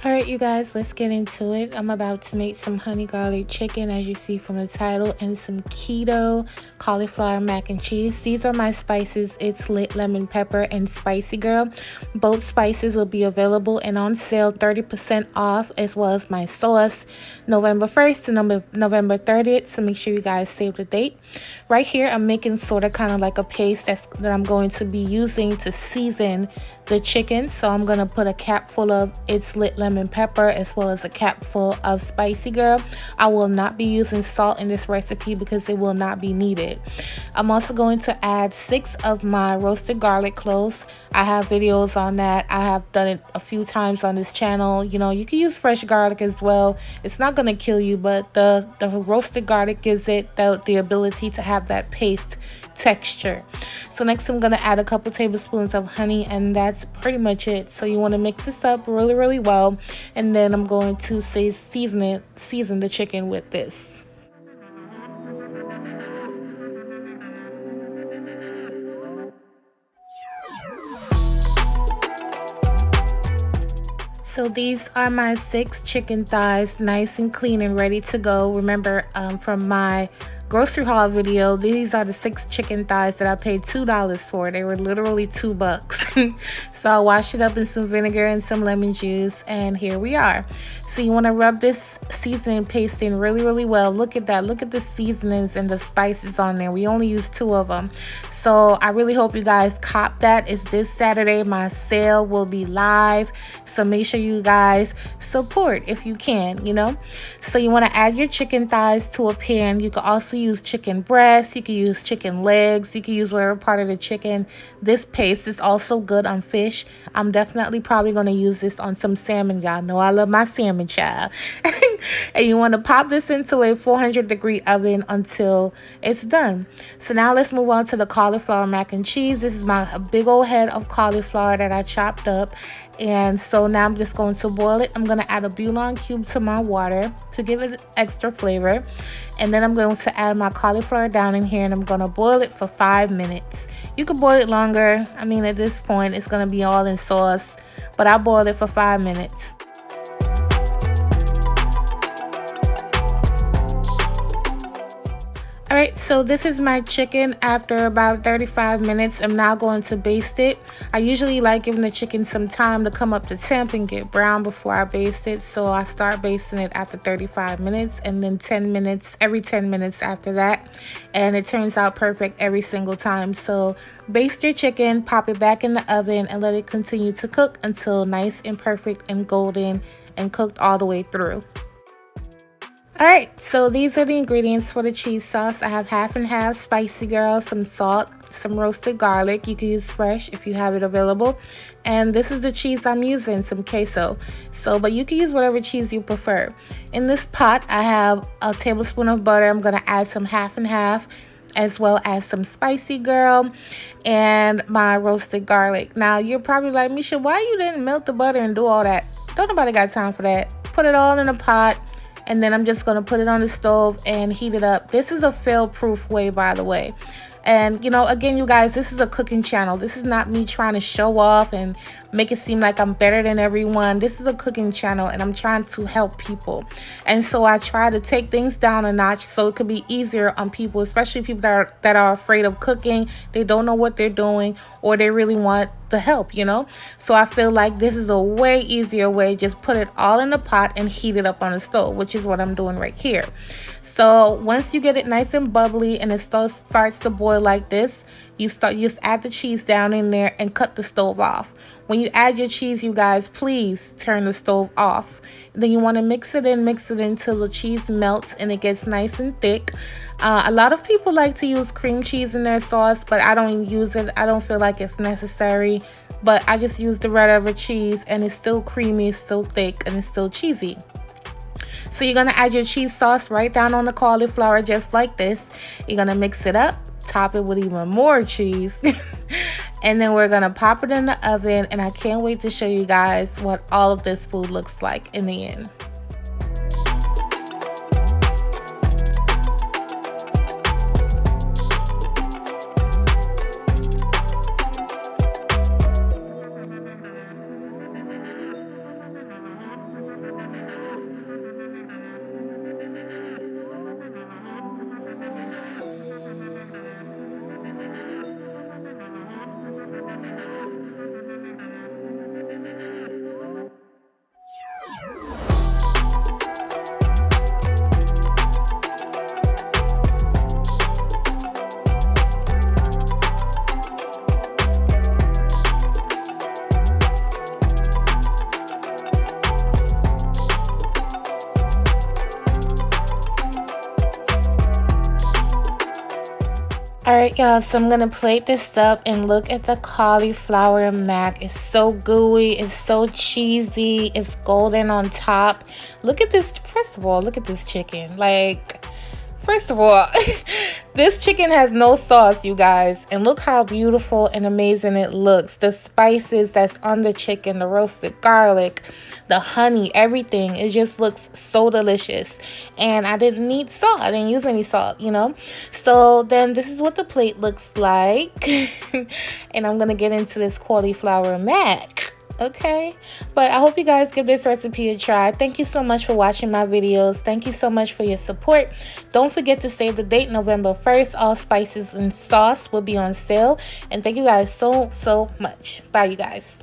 Alright, you guys, let's get into it. I'm about to make some honey garlic chicken, as you see from the title, and some keto cauliflower mac and cheese. These are my spices. It's lit lemon pepper and spicy girl. Both spices will be available and on sale, 30% off, as well as my sauce, November 1st to November 30th. So make sure you guys save the date. Right here, I'm making sort of kind of like a paste that I'm going to be using to season the chicken. So I'm going to put a cap full of It's Lit lemon pepper as well as a cap full of spicy girl. I will not be using salt in this recipe because it will not be needed. I'm also going to add 6 of my roasted garlic cloves. I have videos on that. I have done it a few times on this channel. You know, you can use fresh garlic as well. It's not going to kill you, but the roasted garlic gives it the ability to have that paste texture. So next I'm going to add a couple tablespoons of honey, and that's pretty much it. So you want to mix this up really well, and then I'm going to season the chicken with this. So these are my 6 chicken thighs, nice and clean and ready to go. Remember from my grocery haul video, these are the 6 chicken thighs that I paid $2 for. They were literally $2. So I washed it up in some vinegar and some lemon juice, and here we are. So you want to rub this seasoning paste in really well. Look at that. Look at the seasonings and the spices on there. We only used 2 of them. So I really hope you guys cop that. It's this Saturday. My sale will be live. So make sure you guys support if you can, you know. So you want to add your chicken thighs to a pan. You can also use chicken breasts. You can use chicken legs. You can use whatever part of the chicken. This paste is also good on fish. I'm definitely probably going to use this on some salmon. Y'all know I love my salmon, child. And you want to pop this into a 400-degree oven until it's done. So now let's move on to the cauliflower mac and cheese. This is my big old head of cauliflower that I chopped up. And so now I'm just going to boil it. I'm going to add a bouillon cube to my water to give it extra flavor. And then I'm going to add my cauliflower down in here, and I'm going to boil it for 5 minutes. You can boil it longer. I mean, at this point, it's going to be all in sauce. But I boiled it for 5 minutes. Alright, so this is my chicken after about 35 minutes. I'm now going to baste it. I usually like giving the chicken some time to come up to temp and get brown before I baste it. So I start basting it after 35 minutes and then 10 minutes, every 10 minutes after that. And it turns out perfect every single time. So baste your chicken, pop it back in the oven, and let it continue to cook until nice and perfect and golden and cooked all the way through. Alright, so these are the ingredients for the cheese sauce. I have half and half spicy girl, some salt, some roasted garlic. You can use fresh if you have it available. And this is the cheese I'm using, some queso. But you can use whatever cheese you prefer. In this pot, I have a tablespoon of butter. I'm going to add some half and half, as well as some spicy girl and my roasted garlic. Now, you're probably like, Misha, why you didn't melt the butter and do all that? Don't nobody got time for that. Put it all in a pot. And then I'm just going to put it on the stove and heat it up. This is a fail-proof way, by the way. And, you know, again, you guys, this is a cooking channel. This is not me trying to show off and make it seem like I'm better than everyone. This is a cooking channel, and I'm trying to help people. And so I try to take things down a notch so it could be easier on people, especially people that are afraid of cooking. They don't know what they're doing, or they really want the help, you know. So I feel like this is a way easier way. Just put it all in a pot and heat it up on the stove, which is what I'm doing right here. So once you get it nice and bubbly and it starts to boil like this, you just add the cheese down in there and cut the stove off. When you add your cheese, you guys, please turn the stove off. Then you want to mix it in till the cheese melts and it gets nice and thick. A lot of people like to use cream cheese in their sauce, but I don't use it. I don't feel like it's necessary. But I just use the red cheese, and it's still creamy, it's still thick, and it's still cheesy. So you're going to add your cheese sauce right down on the cauliflower just like this. You're going to mix it up, top it with even more cheese. And then we're going to pop it in the oven. And I can't wait to show you guys what all of this food looks like in the end. Alright, y'all, so I'm gonna plate this up and look at the cauliflower mac. It's so gooey, it's so cheesy, it's golden on top. Look at this. First of all, look at this chicken. Like, first of all, this chicken has no sauce, you guys. And look how beautiful and amazing it looks. The spices that's on the chicken, the roasted garlic, the honey, everything. It just looks so delicious. And I didn't need salt. I didn't use any salt, you know. So then this is what the plate looks like. And I'm going to get into this cauliflower mac. Okay, but I hope you guys give this recipe a try. Thank you so much for watching my videos. Thank you so much for your support. Don't forget to save the date, November 1st. All spices and sauce will be on sale. And thank you guys so much. Bye, you guys.